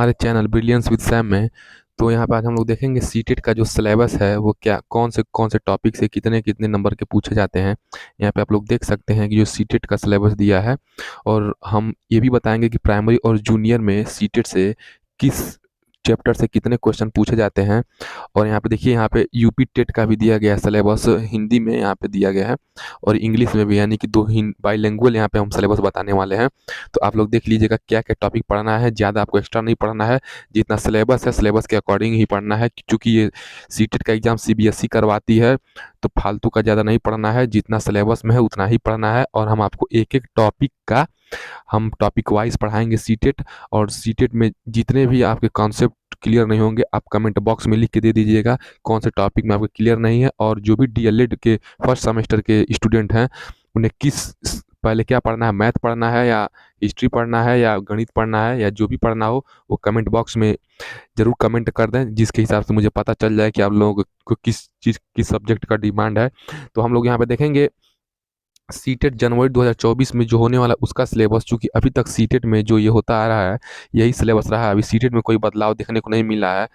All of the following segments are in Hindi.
हमारे चैनल ब्रिलियंस विद सैम में। तो यहाँ पे आज हम लोग देखेंगे सीटेट का जो सिलेबस है वो क्या कौन से टॉपिक से कितने कितने नंबर के पूछे जाते हैं। यहाँ पे आप लोग देख सकते हैं कि जो सीटेट का सिलेबस दिया है, और हम ये भी बताएंगे कि प्राइमरी और जूनियर में सीटेट से किस चैप्टर से कितने क्वेश्चन पूछे जाते हैं। और यहाँ पे देखिए, यहाँ पे यूपी टेट का भी दिया गया है सिलेबस, हिंदी में यहाँ पे दिया गया है और इंग्लिश में भी, यानी कि दो बाईलिंगुअल यहाँ पे हम सिलेबस बताने वाले हैं। तो आप लोग देख लीजिएगा क्या क्या टॉपिक पढ़ना है, ज़्यादा आपको एक्स्ट्रा नहीं पढ़ना है, जितना सिलेबस है सिलेबस के अकॉर्डिंग ही पढ़ना है, क्योंकि ये सीटेट का एग्ज़ाम सीबीएसई करवाती है। तो फालतू का ज़्यादा नहीं पढ़ना है, जितना सिलेबस में है उतना ही पढ़ना है। और हम आपको एक एक टॉपिक का हम टॉपिक वाइज पढ़ाएंगे सीटेट। और सीटेट में जितने भी आपके कॉन्सेप्ट क्लियर नहीं होंगे, आप कमेंट बॉक्स में लिख के दे दीजिएगा कौन से टॉपिक में आपको क्लियर नहीं है। और जो भी डीएलएड के फर्स्ट सेमेस्टर के स्टूडेंट हैं, उन्हें पहले क्या पढ़ना है, मैथ पढ़ना है या हिस्ट्री पढ़ना है या गणित पढ़ना है, या जो भी पढ़ना हो वो कमेंट बॉक्स में ज़रूर कमेंट कर दें, जिसके हिसाब से मुझे पता चल जाए कि आप लोगों को किस चीज़ किस सब्जेक्ट का डिमांड है। तो हम लोग यहाँ पे देखेंगे सीटेट जनवरी 2024 में जो होने वाला उसका सिलेबस। चूँकि अभी तक सीटेट में जो ये होता आ रहा है यही सिलेबस रहा है, अभी सीटेट में कोई बदलाव देखने को नहीं मिला है।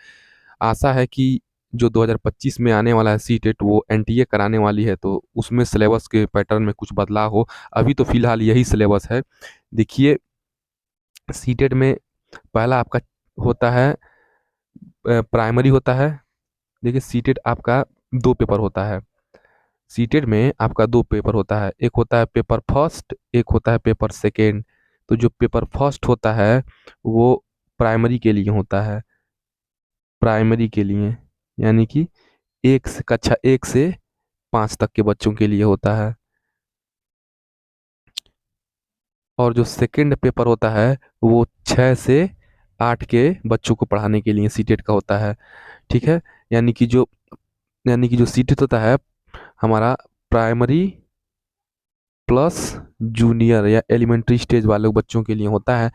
आशा है कि जो 2025 में आने वाला है सीटेट वो एनटीए कराने वाली है, तो उसमें सिलेबस के पैटर्न में कुछ बदलाव हो। अभी तो फिलहाल यही सिलेबस है। देखिए, सीटेट में पहला आपका होता है प्राइमरी होता है। देखिए, सीटेट आपका दो पेपर होता है। सीटेट में आपका दो पेपर होता है, एक होता है पेपर फर्स्ट, एक होता है पेपर सेकेंड। तो जो पेपर फर्स्ट होता है वो प्राइमरी के लिए होता है, प्राइमरी के लिए, यानी कि कक्षा 1 से 5 तक के बच्चों के लिए होता है। और जो सेकंड पेपर होता है वो 6 से 8 के बच्चों को पढ़ाने के लिए सीटेट का होता है। ठीक है, यानी कि जो सीटेट होता है हमारा प्राइमरी प्लस जूनियर या एलिमेंट्री स्टेज वाले बच्चों के लिए होता है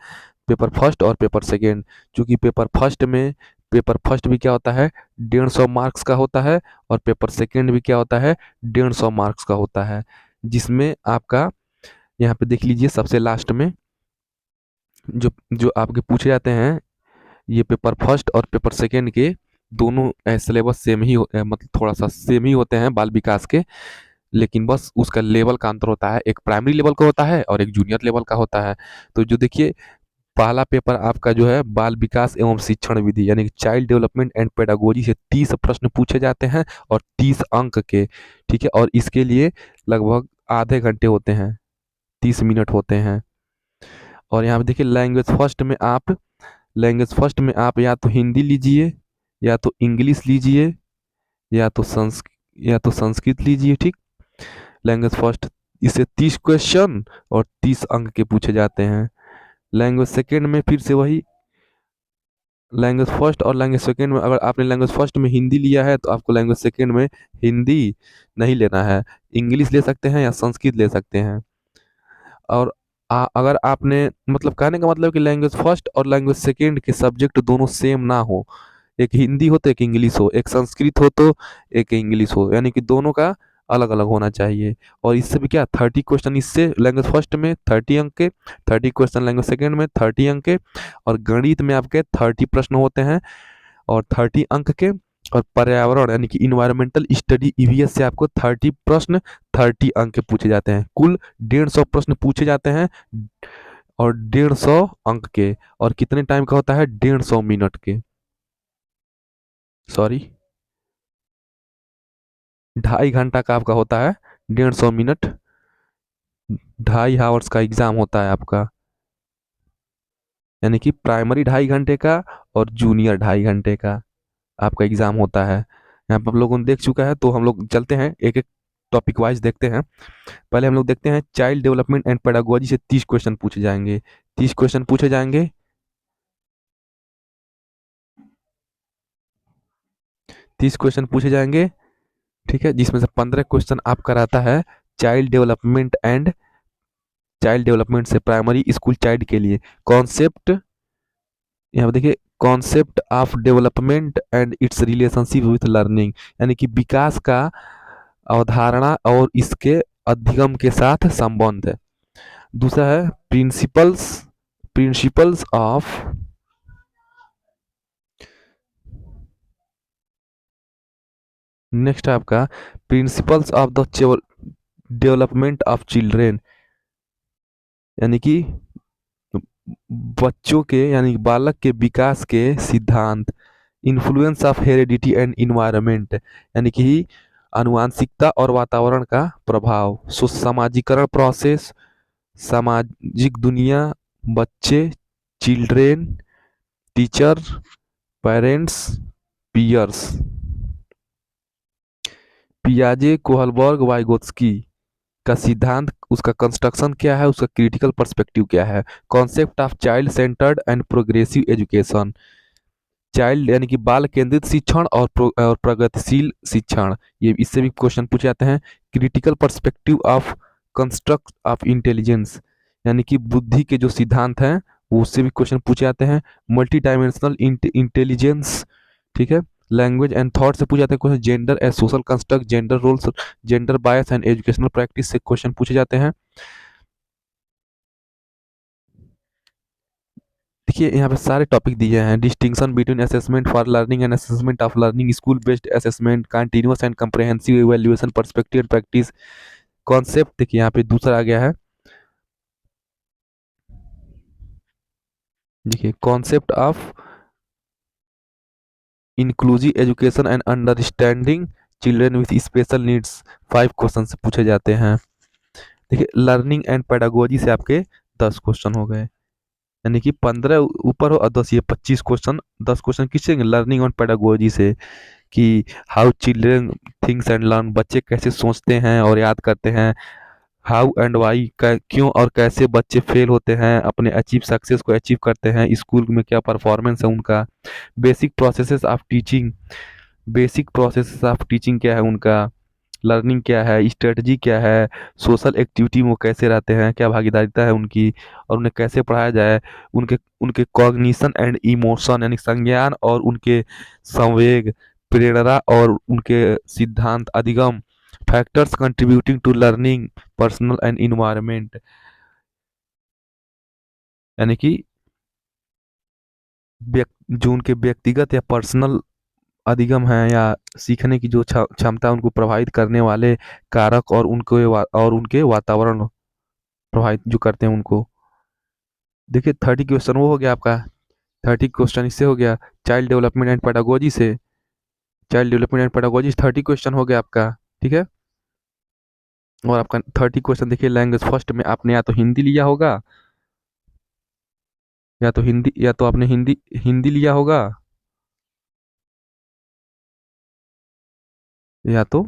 पेपर फर्स्ट और पेपर सेकेंड। क्योंकि पेपर फर्स्ट भी क्या होता है, 150 मार्क्स का होता है, और पेपर सेकेंड भी क्या होता है, 150 मार्क्स का होता है। जिसमें आपका यहाँ पे देख लीजिए सबसे लास्ट में जो जो आपके पूछे जाते हैं, ये पेपर फर्स्ट और पेपर सेकेंड के दोनों सिलेबस सेम ही मतलब थोड़ा सा सेम ही होते हैं बाल विकास के, लेकिन बस उसका लेवल का अंतर होता है, एक प्राइमरी लेवल का होता है और एक जूनियर लेवल का होता है। तो जो देखिए, पहला पेपर आपका जो है बाल विकास एवं शिक्षण विधि, यानी कि चाइल्ड डेवलपमेंट एंड पेडागोजी से 30 प्रश्न पूछे जाते हैं और 30 अंक के। ठीक है, और इसके लिए लगभग आधे घंटे होते हैं, 30 मिनट होते हैं। और यहाँ पे देखिए, लैंग्वेज फर्स्ट में आप या तो हिंदी लीजिए, या तो इंग्लिश लीजिए, या तो संस्कृत लीजिए। ठीक, लैंग्वेज फर्स्ट, इससे 30 क्वेश्चन और 30 अंक के पूछे जाते हैं। लैंग्वेज सेकेंड में फिर से वही, लैंग्वेज फर्स्ट और लैंग्वेज सेकेंड में अगर आपने लैंग्वेज फर्स्ट में हिंदी लिया है तो आपको लैंग्वेज सेकेंड में हिंदी नहीं लेना है, इंग्लिश ले सकते हैं या संस्कृत ले सकते हैं। और अगर आपने, मतलब कहने का मतलब कि लैंग्वेज फर्स्ट और लैंग्वेज सेकेंड के सब्जेक्ट दोनों सेम ना हो, एक हिंदी हो तो एक इंग्लिश हो, एक संस्कृत हो तो एक इंग्लिश हो, यानी कि दोनों का अलग अलग होना चाहिए। और इससे भी क्या, 30 क्वेश्चन इससे लैंग्वेज फर्स्ट में 30 अंक के, 30 क्वेश्चन लैंग्वेज सेकेंड में 30 अंक के, और गणित में आपके 30 प्रश्न होते हैं और 30 अंक के। और पर्यावरण यानी कि इन्वायरमेंटल स्टडी ईवीएस से आपको 30 प्रश्न 30 अंक के पूछे जाते हैं। कुल 150 प्रश्न पूछे जाते हैं और 150 अंक के। और कितने टाइम का होता है, 150 मिनट के, सॉरी 2.5 घंटा का आपका होता है, 150 मिनट, 2.5 आवर्स का एग्जाम होता है आपका। यानी कि प्राइमरी 2.5 घंटे का और जूनियर 2.5 घंटे का आपका एग्जाम होता है। यहाँ पर आप लोगों ने देख चुका है, तो हम लोग चलते हैं एक एक टॉपिक वाइज देखते हैं। पहले हम लोग देखते हैं चाइल्ड डेवलपमेंट एंड पेडागोजी से 30 क्वेश्चन पूछे जाएंगे। 30 क्वेश्चन पूछे जाएंगे, 30 क्वेश्चन पूछे जाएंगे। ठीक है, जिसमें से 15 क्वेश्चन आपका रहता है चाइल्ड डेवलपमेंट से प्राइमरी स्कूल चाइल्ड के लिए। कॉन्सेप्ट, यहाँ पे देखिए, concept of development and it's relationship with learning, यानी कि विकास का अवधारणा और इसके अधिगम के साथ संबंध है। दूसरा है प्रिंसिपल्स प्रिंसिपल्स ऑफ नेक्स्ट है आपका principles of the development of children, यानी कि बच्चों के यानी कि बालक के विकास के सिद्धांत। Influence of heredity and environment, यानी कि आनुवांशिकता और वातावरण का प्रभाव। समाजीकरण प्रोसेस, सामाजिक दुनिया, बच्चे, चिल्ड्रेन, टीचर, पेरेंट्स, पियर्स। पियाजे, कोहलबर्ग, वाइगोत्स्की का सिद्धांत, उसका कंस्ट्रक्शन क्या है, उसका क्रिटिकल पर्सपेक्टिव क्या है। Concept of child centred and progressive education, child यानी कि बाल केंद्रित शिक्षण और और प्रगतिशील शिक्षण, ये इससे भी क्वेश्चन पूछे जाते हैं। Critical perspective of construct of intelligence, यानी कि बुद्धि के जो सिद्धांत हैं वो उससे भी क्वेश्चन पूछे जाते हैं। मल्टी डायमेंशनल इंटेलिजेंस, ठीक है। लैंग्वेज एंड थॉट से पूछे जाते हैं question. Gender as social construct, gender roles, gender bias and educational practice से क्वेश्चन पूछे जाते हैं। देखिए यहाँ पे सारे टॉपिक दिए हैं। Distinction between assessment for learning and assessment of learning, school based assessment, continuous and comprehensive evaluation, perspective and practice. Concept देखिए यहाँ पे दूसरा आ गया है। देखिए concept of inclusive education and understanding children with special needs, 5 question से पूछे जाते हैं। देखिए लर्निंग एंड पेडागोजी से आपके 10 क्वेश्चन हो गए, यानी कि 15 ऊपर हो और 10 ये 25 क्वेश्चन। 10 क्वेश्चन किससे? लर्निंग और पेडागोजी से, कि how children thinks and learn, बच्चे कैसे सोचते हैं और याद करते हैं। हाउ एंड वाई, क्यों और कैसे बच्चे फेल होते हैं अपने अचीव सक्सेस को अचीव करते हैं, स्कूल में क्या परफॉर्मेंस है उनका। Basic processes of teaching, basic processes of teaching क्या है उनका। लर्निंग क्या है, स्ट्रेटजी क्या है, सोशल एक्टिविटी में वो कैसे रहते हैं, क्या भागीदारिता है उनकी, और उन्हें कैसे पढ़ाया जाए। उनके उनके कॉग्निशन एंड इमोशन, यानी संज्ञान और उनके संवेग, प्रेरणा और उनके सिद्धांत, अधिगम। Factors contributing to learning, personal and environment, यानी कि जो उनके व्यक्तिगत या पर्सनल अधिगम है या सीखने की जो क्षमता है उनको प्रभावित करने वाले कारक, और और उनके वातावरण प्रभावित जो करते हैं उनको। देखिए 30 क्वेश्चन वो हो गया आपका। 30 क्वेश्चन इससे हो गया। चाइल्ड डेवलपमेंट एंड पेडागोजी से, child development and pedagogy 30 question हो गया आपका, ठीक है। और आपका 30 क्वेश्चन देखिए लैंग्वेज फर्स्ट में आपने या तो हिंदी लिया होगा, या तो आपने हिंदी हिंदी लिया होगा, या तो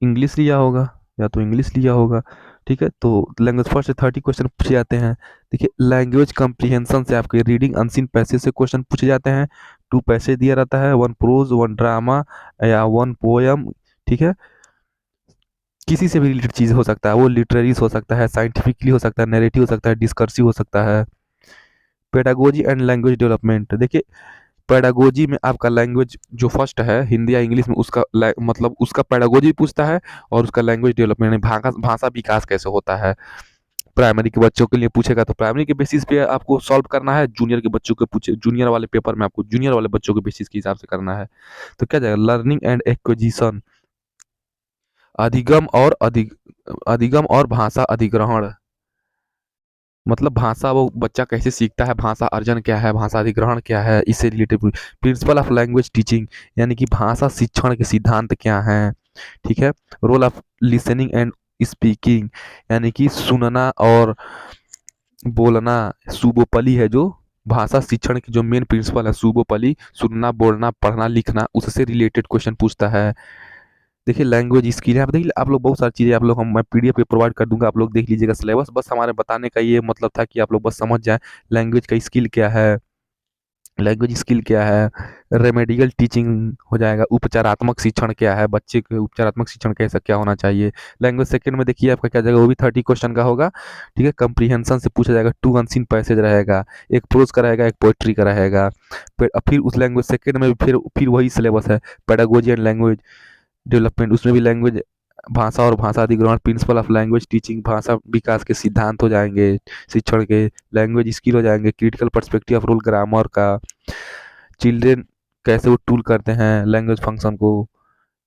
इंग्लिश लिया होगा, या तो इंग्लिश लिया होगा, ठीक है। तो लैंग्वेज फर्स्ट से 30 क्वेश्चन पूछे जाते हैं। देखिए लैंग्वेज कम्प्रीहेंशन से आपके रीडिंग अनसीन पैसेज से क्वेश्चन पूछे जाते हैं। 2 पैसेज दिया रहता है, 1 प्रोज, 1 ड्रामा या 1 पोयम, ठीक है। किसी से भी रिलेटेड चीज़ हो सकता है, वो लिटरेरीज हो सकता है, साइंटिफिकली हो सकता है, नैरेटिव हो सकता है, डिस्कर्सिव हो सकता है। पेडागोजी एंड लैंग्वेज डेवलपमेंट, देखिए पेडागोजी में आपका लैंग्वेज जो फर्स्ट है हिंदी या इंग्लिश में, उसका मतलब उसका पेडागोजी पूछता है, और उसका लैंग्वेज डेवलपमेंट भाषा भाषा विकास कैसे होता है। प्राइमरी के बच्चों के लिए पूछेगा तो प्राइमरी के बेसिस पे आपको सॉल्व करना है। जूनियर के बच्चों के पूछे, जूनियर वाले पेपर में आपको जूनियर वाले बच्चों के बेसिस के हिसाब से करना है। तो क्या जाएगा, लर्निंग एंड एक्विजिशन, अधिगम और अधिगम और भाषा अधिग्रहण, मतलब भाषा वो बच्चा कैसे सीखता है, भाषा अर्जन क्या है, भाषा अधिग्रहण क्या है, इससे related. Principle of language teaching, यानी कि भाषा शिक्षण के सिद्धांत क्या हैं, ठीक है। Role of listening and speaking, यानी कि सुनना और बोलना। सुबोपली है जो भाषा शिक्षण की जो मेन प्रिंसिपल है, सुबोपली, सुनना बोलना पढ़ना लिखना, उससे रिलेटेड क्वेश्चन पूछता है। देखिए लैंग्वेज स्किल है, देखिए आप लोग बहुत सारी चीज़ें आप लोग, हम मैं पीडीएफ पे प्रोवाइड कर दूंगा, आप लोग देख लीजिएगा सिलेबस। बस हमारे बताने का ये मतलब था कि आप लोग बस समझ जाएं लैंग्वेज का स्किल क्या है, लैंग्वेज स्किल क्या है। रेमेडियल टीचिंग हो जाएगा। उपचारात्मक शिक्षण क्या है, बच्चे के उपचारात्मक शिक्षण कैसा क्या होना चाहिए। लैंग्वेज सेकंड में देखिए आपका क्या जाएगा, वो भी 30 क्वेश्चन का होगा, ठीक है। कंप्रीहेंशन से पूछा जाएगा, 2 अनसीन पैसेज रहेगा, एक प्रोज का रहेगा, एक पोएट्री का रहेगा। फिर उस लैंग्वेज सेकंड में फिर वही सिलेबस है, पेडागोजी एंड लैंग्वेज डेवलपमेंट, उसमें भी लैंग्वेज भाषा और भाषा अधिग्रहण, प्रिंसिपल ऑफ लैंग्वेज टीचिंग, भाषा विकास के सिद्धांत हो जाएंगे शिक्षण के। लैंग्वेज स्किल हो जाएंगे, critical perspective of role grammar का, चिल्ड्रेन कैसे वो टूल करते हैं लैंग्वेज फंक्शन को,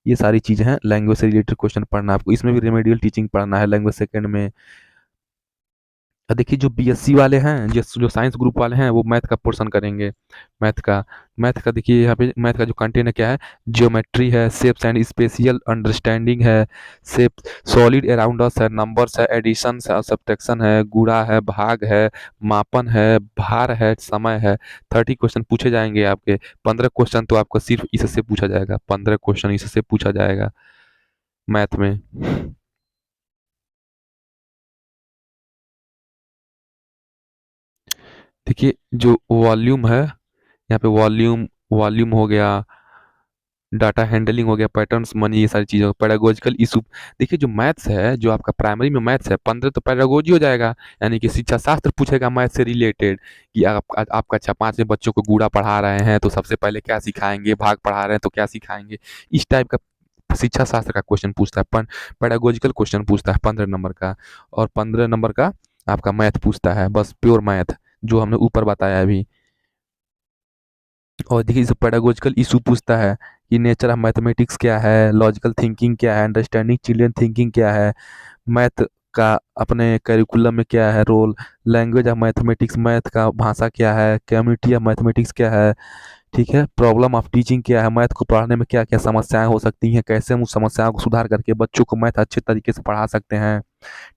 ये सारी चीज़ें हैं, लैंग्वेज से रिलेटेड क्वेश्चन पढ़ना है आपको, इसमें भी रेमेडियल टीचिंग पढ़ना है लैंग्वेज सेकंड में। देखिए जो बीएससी वाले हैं, जो साइंस ग्रुप वाले हैं, वो मैथ का पोर्शन करेंगे। मैथ का मैथ का देखिए यहाँ पे मैथ का जो कंटेंट है क्या है, ज्योमेट्री है, शेप्स एंड स्पेशियल अंडरस्टैंडिंग है, शेप, सॉलिड अराउंड अस है, नंबर्स है, एडिशन है, सब्ट्रैक्शन है, गुणा है, भाग है, मापन है, भार है, समय है। 30 क्वेश्चन पूछे जाएंगे आपके। 15 क्वेश्चन तो आपका सिर्फ इससे पूछा जाएगा, 15 क्वेश्चन इससे पूछा जाएगा मैथ में। देखिए जो वॉल्यूम है, यहाँ पे वॉल्यूम वॉल्यूम हो गया, डाटा हैंडलिंग हो गया, पैटर्न्स मनी, ये सारी चीज़ें, पेडागोजिकल इशू। देखिए जो मैथ्स है, जो आपका प्राइमरी में मैथ्स है, 15 तो पेडागोजी हो जाएगा, यानी कि शिक्षा शास्त्र पूछेगा मैथ से रिलेटेड, कि आपका अच्छा 5वें बच्चों को गुणा पढ़ा रहे हैं तो सबसे पहले क्या सिखाएंगे, भाग पढ़ा रहे हैं तो क्या सिखाएंगे, इस टाइप का शिक्षा शास्त्र का क्वेश्चन पूछता है। पेडागोजिकल क्वेश्चन पूछता है 15 नंबर का, और 15 नंबर का आपका मैथ पूछता है, बस प्योर मैथ जो हमने ऊपर बताया अभी। और देखिए इसे पेडागोजिकल इशू पूछता है कि नेचर ऑफ मैथमेटिक्स क्या है, लॉजिकल थिंकिंग क्या है, अंडरस्टैंडिंग चिल्ड्रन थिंकिंग क्या है, मैथ का अपने करिकुलम में क्या है role, language of mathematics, math का भाषा क्या है, कम्युनिटी ऑफ मैथमेटिक्स क्या है, ठीक है, प्रॉब्लम ऑफ टीचिंग क्या है, मैथ को पढ़ाने में क्या क्या समस्याएं हो सकती हैं, कैसे हम उस समस्याओं को सुधार करके बच्चों को मैथ अच्छे तरीके से पढ़ा सकते हैं,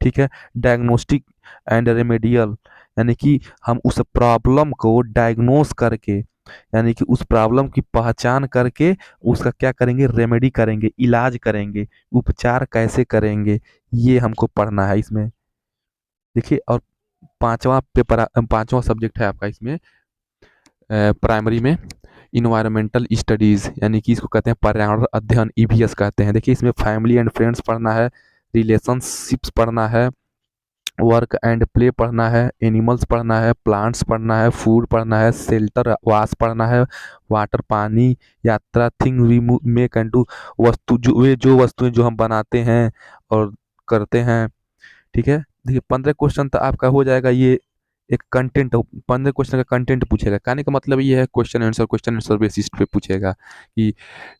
ठीक है, डायग्नोस्टिक एंड रेमेडियल, यानी कि हम उस प्रॉब्लम को डायग्नोस करके, यानी कि उस प्रॉब्लम की पहचान करके उसका क्या करेंगे, रेमेडी करेंगे, इलाज करेंगे, उपचार कैसे करेंगे, ये हमको पढ़ना है इसमें। देखिए और पांचवा सब्जेक्ट है आपका इसमें प्राइमरी में, इन्वायरमेंटल स्टडीज़, यानी कि इसको कहते हैं पर्यावरण अध्ययन, ईवीएस कहते हैं। देखिए इसमें फैमिली एंड फ्रेंड्स पढ़ना है, रिलेशनशिप्स पढ़ना है, वर्क एंड प्ले पढ़ना है, एनिमल्स पढ़ना है, प्लांट्स पढ़ना है, फूड पढ़ना है, शेल्टर वास पढ़ना है, वाटर पानी, यात्रा, thing we make and do, वस्तु जो वे जो वस्तुएं जो हम बनाते हैं और करते हैं, ठीक है। देखिए 15 क्वेश्चन तो आपका हो जाएगा, ये एक कंटेंट, 15 क्वेश्चन का कंटेंट पूछेगा, कहने का मतलब ये है क्वेश्चन आंसर बेसिस पे पूछेगा कि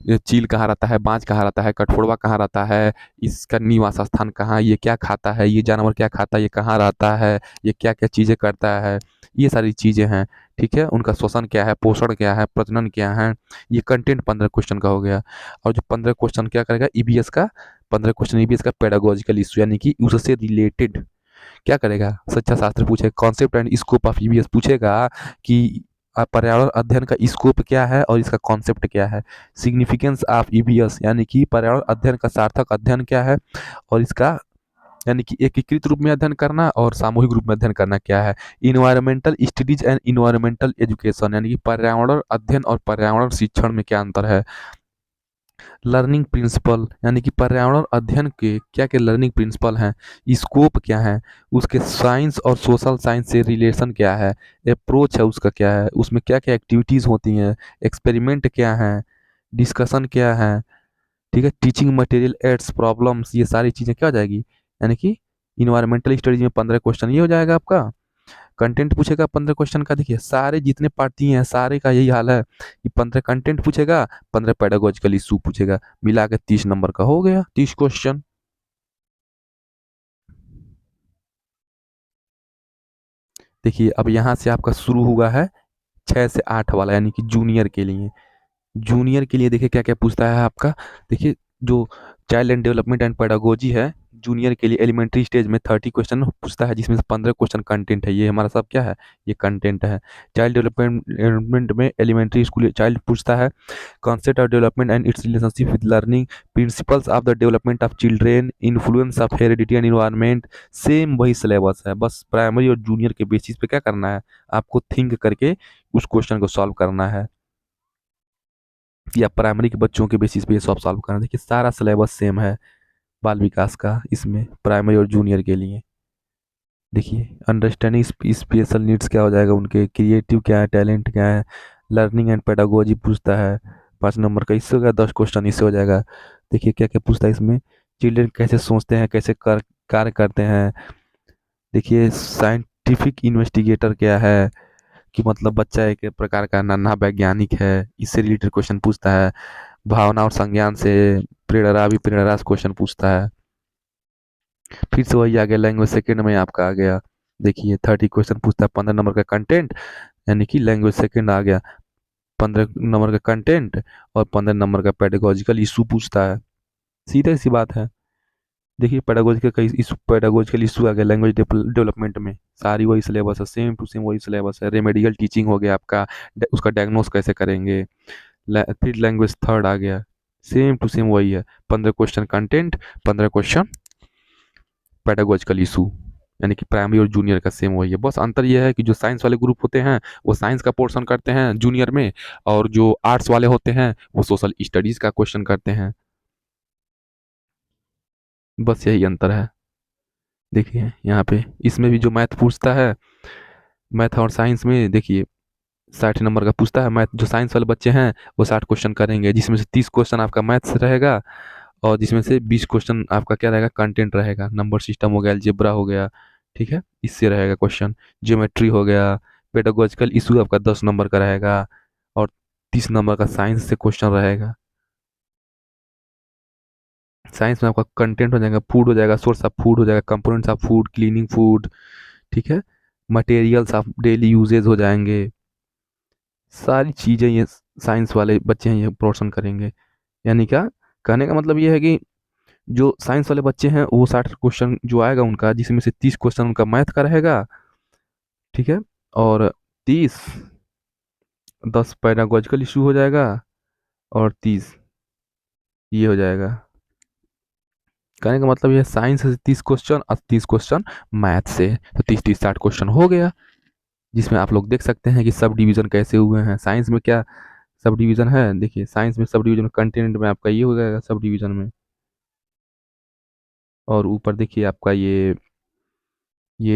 ये चील कहाँ रहता है, बाज कहाँ रहता है, कठफोड़वा कहाँ रहता है, इसका निवास स्थान कहाँ, ये क्या खाता है, ये जानवर क्या खाता है, ये कहाँ रहता है, ये क्या क्या चीज़ें करता है, ये सारी चीज़ें हैं, ठीक है। उनका श्वसन क्या है, पोषण क्या है, प्रजनन क्या है, ये कंटेंट 15 क्वेश्चन का हो गया। और जो 15 क्वेश्चन क्या करेगा ईबीएस का, 15 क्वेश्चन ईबीएस का पेडागोजिकल इशू, यानी कि उससे रिलेटेड क्या करेगा, शिक्षा शास्त्र पूछेगा, concept and scope of EVS पूछेगा कि पर्यावरण अध्ययन का स्कोप क्या है और इसका कॉन्सेप्ट क्या है, सिग्निफिकेंस ऑफ ईवीएस, यानी कि पर्यावरण अध्ययन का सार्थक अध्ययन क्या है, और इसका यानी कि एकीकृत रूप में अध्ययन करना और सामूहिक रूप में अध्ययन करना क्या है, environmental studies and environmental education, यानी कि पर्यावरण अध्ययन और पर्यावरण शिक्षण में क्या अंतर है, लर्निंग प्रिंसिपल, यानी कि पर्यावरण अध्ययन के क्या क्या लर्निंग प्रिंसिपल हैं, स्कोप क्या है, उसके साइंस और सोशल साइंस से रिलेशन क्या है, अप्रोच है उसका क्या है, उसमें क्या क्या एक्टिविटीज़ होती हैं, एक्सपेरिमेंट क्या है, डिस्कशन क्या है, ठीक है, टीचिंग मटेरियल एड्स प्रॉब्लम्स, ये सारी चीज़ें क्या हो जाएगी, यानी कि इन्वायरमेंटल स्टडीज में 15 क्वेश्चन ये हो जाएगा आपका। कंटेंट पूछेगा 15 क्वेश्चन का, देखिए सारे जितने पार्टी हैं सारे का यही हाल है कि 15 कंटेंट पूछेगा, 15 पेडागोजिकल इशू पूछेगा, मिला के 30 नंबर का हो गया, 30 क्वेश्चन। देखिए अब यहाँ से आपका शुरू हुआ है 6 से 8 वाला, यानी कि जूनियर के लिए। जूनियर के लिए देखिए क्या क्या पूछता है आपका। देखिए जो child and development and pedagogy है, जूनियर के लिए एलिमेंट्री स्टेज में 30 क्वेश्चन पूछता है, जिसमें से 15 क्वेश्चन कंटेंट है, ये हमारा सब क्या है, ये कंटेंट है। चाइल्ड डेवलपमेंट में एलिमेंट्री स्कूल चाइल्ड पूछता है, concept of development and it's relationship with learning, principles of the development of children, influence of heredity and environment, same वही सिलेबस है, बस प्राइमरी और जूनियर के बेसिस पे क्या करना है, आपको थिंक करके उस क्वेश्चन को सॉल्व करना है, या प्राइमरी के बच्चों के बेसिस पे ये सब सॉल्व करना है। देखिए सारा सिलेबस सेम है बाल विकास का, इसमें प्राइमरी और जूनियर के लिए। देखिए अंडरस्टैंडिंग स्पेशल नीड्स क्या हो जाएगा, उनके क्रिएटिव क्या है, टैलेंट क्या है, लर्निंग एंड पेडागोजी पूछता है 5 नंबर का, इससे हो गया 10 क्वेश्चन, इससे हो जाएगा। देखिए क्या क्या पूछता है इसमें, चिल्ड्रन कैसे सोचते हैं, कैसे कार्य करते हैं, देखिए साइंटिफिक इन्वेस्टिगेटर क्या है, कि मतलब बच्चा एक प्रकार का नन्हा वैज्ञानिक है, इससे रिलेटेड क्वेश्चन पूछता है। भावना और संज्ञान से प्रेरणा भी प्रेरणा से क्वेश्चन पूछता है। फिर से वही आ गया, लैंग्वेज सेकंड में आपका आ गया। देखिए 30 क्वेश्चन पूछता है, 15 नंबर का कंटेंट, यानी कि लैंग्वेज सेकंड आ गया। 15 नंबर का कंटेंट और 15 नंबर का पेडागोजिकल इशू पूछता है। सीधा सी बात है। देखिए पेडागोजिकल इशू आ गया लैंग्वेज डेवलपमेंट में, सारी वही सिलेबस है, सेम टू सेम वही सिलेबस है। रेमेडियल टीचिंग हो गया आपका, उसका डायग्नोस कैसे करेंगे। फिर लैंग्वेज थर्ड आ गया, सेम टू सेम वही है। 15 question content, 15 question pedagogical issue, यानी कि प्राइमरी और जूनियर का सेम वही है। बस अंतर यह है कि जो साइंस वाले ग्रुप होते हैं वो साइंस का पोर्शन करते हैं जूनियर में, और जो आर्ट्स वाले होते हैं वो सोशल स्टडीज का क्वेश्चन करते हैं। बस यही अंतर है। देखिए यहाँ पे इसमें भी जो मैथ पूछता है, मैथ और साइंस में देखिए 60 नंबर का पूछता है मैथ। जो साइंस वाले बच्चे हैं वो 60 क्वेश्चन करेंगे, जिसमें से 30 क्वेश्चन आपका मैथ से रहेगा, और जिसमें से 20 क्वेश्चन आपका क्या रहेगा, कंटेंट रहेगा। नंबर सिस्टम हो गया, अलजेब्रा हो गया, ठीक है, इससे रहेगा क्वेश्चन। ज्योमेट्री हो गया। पेडागोजिकल इशू आपका 10 नंबर का रहेगा, और 30 नंबर का साइंस से क्वेश्चन रहेगा। साइंस में आपका कंटेंट हो जाएगा, फूड हो जाएगा, सोर्स ऑफ फूड हो जाएगा, components of food, cleaning food, ठीक है, मटेरियल्स ऑफ डेली यूजेज हो जाएंगे। सारी चीज़ें ये साइंस वाले बच्चे हैं ये पोर्शन करेंगे। यानी क्या कहने का मतलब ये है कि जो साइंस वाले बच्चे हैं वो 60 क्वेश्चन जो आएगा उनका, जिसमें से 30 क्वेश्चन उनका मैथ का रहेगा, ठीक है, और 10 पेडागोजिकल इशू हो जाएगा, और 30 ये हो जाएगा। कहने का मतलब ये साइंस से 30 क्वेश्चन और 30 क्वेश्चन मैथ से, तो 30 30 60 क्वेश्चन हो गया। जिसमें आप लोग देख सकते हैं कि सब डिवीजन कैसे हुए हैं। साइंस में क्या सब डिवीजन है, देखिए साइंस में सब डिवीजन कंटेंट में आपका ये हो जाएगा सब डिवीजन में। और ऊपर देखिए आपका ये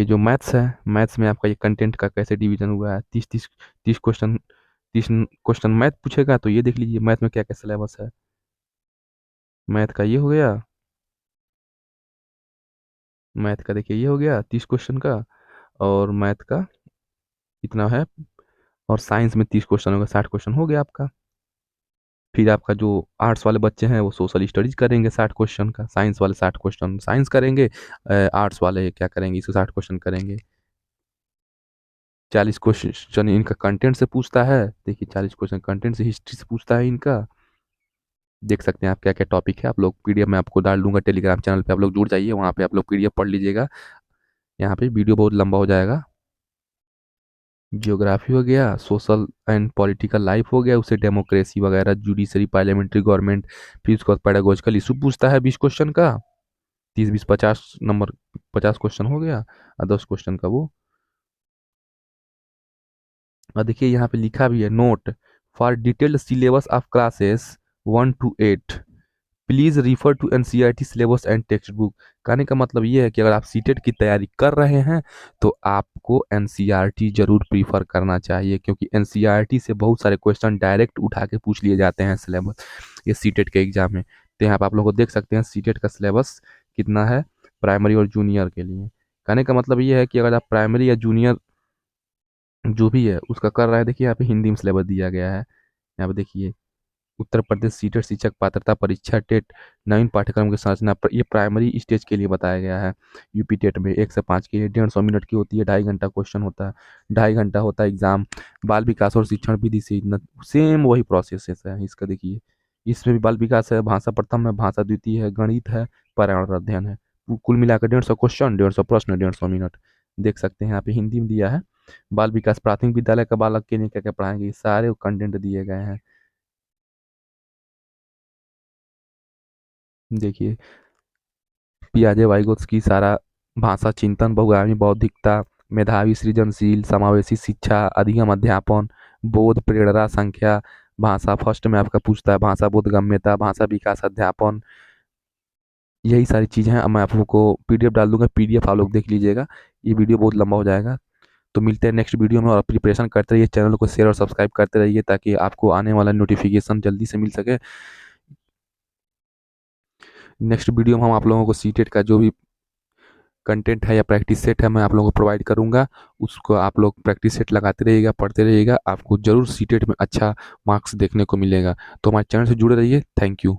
जो मैथ्स है, मैथ्स में आपका ये कंटेंट का कैसे डिवीजन हुआ है। 30 30 30 क्वेश्चन, 30 क्वेश्चन मैथ पूछेगा, तो ये देख लीजिए मैथ में क्या क्या सिलेबस है। मैथ का ये हो गया, मैथ का देखिए ये हो गया 30 क्वेश्चन का, और मैथ का इतना है, और साइंस में 30 क्वेश्चन होगा, 60 क्वेश्चन हो गया आपका। फिर आपका जो आर्ट्स वाले बच्चे हैं वो सोशल स्टडीज करेंगे 60 क्वेश्चन का, साइंस वाले 60 क्वेश्चन साइंस करेंगे, आर्ट्स वाले क्या करेंगे, इसको 60 क्वेश्चन करेंगे। 40 क्वेश्चन इनका कंटेंट से पूछता है। देखिए 40 क्वेश्चन कंटेंट से, हिस्ट्री से पूछता है इनका। देख सकते हैं आप क्या क्या टॉपिक है। आप लोग पीडीएफ में आपको डाल दूंगा, टेलीग्राम चैनल पे आप लोग जुड़ जाइए, वहाँ पे आप लोग पीडीएफ पढ़ लीजिएगा। यहाँ पे वीडियो बहुत लंबा हो जाएगा। जियोग्राफी हो गया, सोशल एंड पॉलिटिकल लाइफ हो गया, उसे डेमोक्रेसी वगैरह, जुडिशरी, पार्लियामेंट्री गवर्नमेंट। फिर उसके बाद पेडागोजिकल इशू पूछता है 20 क्वेश्चन का, 30 20 50 नंबर, 50 क्वेश्चन हो गया, और 10 क्वेश्चन का वो। और देखिए यहाँ पे लिखा भी है, note for detailed syllabus of classes 1 to 8 please refer to NCERT syllabus and text book. कहने का मतलब ये है कि अगर आप सीटेट की तैयारी कर रहे हैं तो आपको एनसीईआरटी जरूर प्रीफर करना चाहिए, क्योंकि एनसीईआरटी से बहुत सारे क्वेश्चन डायरेक्ट उठा के पूछ लिए जाते हैं सिलेबस ये सीटेट के एग्जाम में। तो यहाँ पर आप लोग को देख सकते हैं सीटेट का सिलेबस कितना है प्राइमरी और जूनियर के लिए। कहने का मतलब ये है कि अगर आप प्राइमरी या जूनियर जो भी है उसका कर रहा है, देखिए यहाँ पे हिंदी में सिलेबस दिया गया है। यहाँ पे देखिए उत्तर प्रदेश सीटेट शिक्षक पात्रता परीक्षा टेट नवीन पाठ्यक्रम की संरचना ये प्राइमरी स्टेज के लिए बताया गया है। यूपी टेट में 1 से 5 के लिए 150 मिनट की होती है, 2.5 घंटा क्वेश्चन होता है, 2.5 घंटा होता है एग्जाम। बाल विकास और शिक्षण विधि से सेम वही प्रोसेस है इसका। देखिए इसमें भी बाल विकास है, भाषा प्रथम है, भाषा द्वितीय है, गणित है, पर्यावरण अध्ययन है। कुल मिलाकर 150 क्वेश्चन, 150 प्रश्न, 150 मिनट। देख सकते हैं यहाँ पे हिंदी में दिया है। बाल विकास प्राथमिक विद्यालय का बालक के लिए क्या क्या पढ़ाएंगे, ये सारे कंटेंट दिए गए हैं। देखिए पियाजे वाइगोत्स्की सारा भाषा चिंतन, बहुआयामी बौद्धिकता, मेधावी सृजनशील समावेशी शिक्षा, अधिगम अध्यापन, बोध प्रेरणा संख्या, भाषा फर्स्ट में आपका पूछता है भाषा बोधगम्यता, भाषा विकास अध्यापन, यही सारी चीज़ें हैं। अब मैं आप लोगों को पीडीएफ डाल दूंगा, पीडीएफ आप लोग देख लीजिएगा। ये वीडियो बहुत लंबा हो जाएगा। तो मिलते हैं नेक्स्ट वीडियो में, और प्रिपरेशन करते रहिए, चैनल को शेयर और सब्सक्राइब करते रहिए ताकि आपको आने वाला नोटिफिकेशन जल्दी से मिल सके। नेक्स्ट वीडियो में हम आप लोगों को सीटेट का जो भी कंटेंट है या प्रैक्टिस सेट है मैं आप लोगों को प्रोवाइड करूंगा, उसको आप लोग प्रैक्टिस सेट लगाते रहिएगा, पढ़ते रहिएगा, आपको जरूर सीटेट में अच्छा मार्क्स देखने को मिलेगा। तो हमारे चैनल से जुड़े रहिए। Thank you.